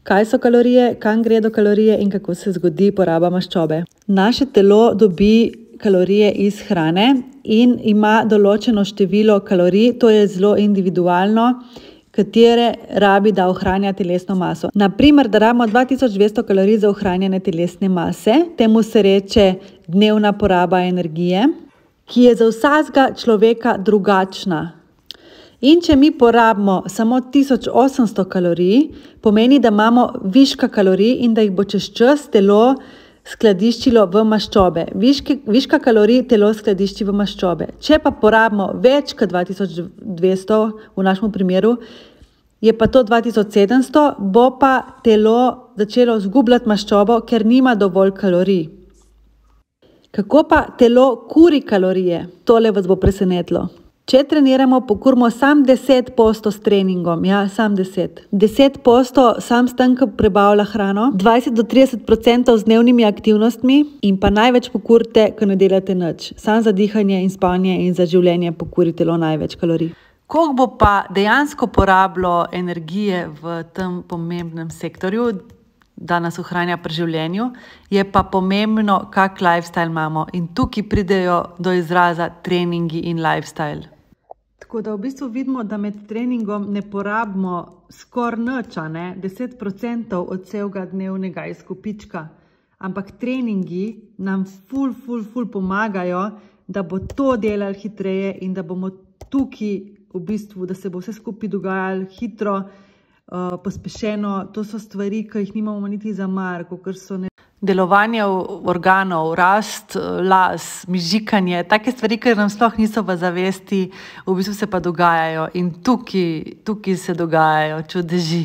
Kaj so kalorije, kam gredo kalorije in kako se zgodi poraba maščobe. Naše telo dobi kalorije iz hrane in ima določeno število kalorij, to je zelo individualno, katere rabi, da ohranja telesno maso. Naprimer, da rabimo 2200 kalorij za ohranjanje telesne mase, temu se reče dnevna poraba energije, ki je za vsakega človeka drugačna. In če mi porabimo samo 1800 kalorij, pomeni, da imamo viška kalorij in da jih bo čez čas telo skladiščilo v maščobe. Viška kalorij telo skladišči v maščobe. Če pa porabimo več kot 2200, v našem primeru, je pa to 2700, bo pa telo začelo zgubljati maščobo, ker nima dovolj kalorij. Kako pa telo kuri kalorije? Tole vas bo presenetilo. Če treniramo, pokurimo samo 10% s treningom, samo 10. 10% sam s tem, ko prebavlja hrano, 20-30% z dnevnimi aktivnostmi in pa največ pokurite, ko ne delate nič. Samo za dihanje in spanje in za življenje pokurite največ kalorij. Koliko bo pa dejansko porabilo energije v tem pomembnem sektorju, da nas ohranja pri življenju, je pa pomembno, kak lifestyle imamo. In tukaj pridejo do izraza treningi in lifestyle. Tako da v bistvu vidimo, da med treningom ne porabimo skoraj nič, 10% od celega dnevnega izkupička. Ampak treningi nam ful pomagajo, da bo to delali hitreje in da bomo tukaj v bistvu, da se bo vse skupaj dogajalo hitro, pospešeno. To so stvari, ki jih nimamo niti za mar, kakor so delovanje organov, rast las, mižikanje, take stvari, ki nam sploh niso v zavesti, v bistvu se pa dogajajo in tukaj se dogajajo čudeži.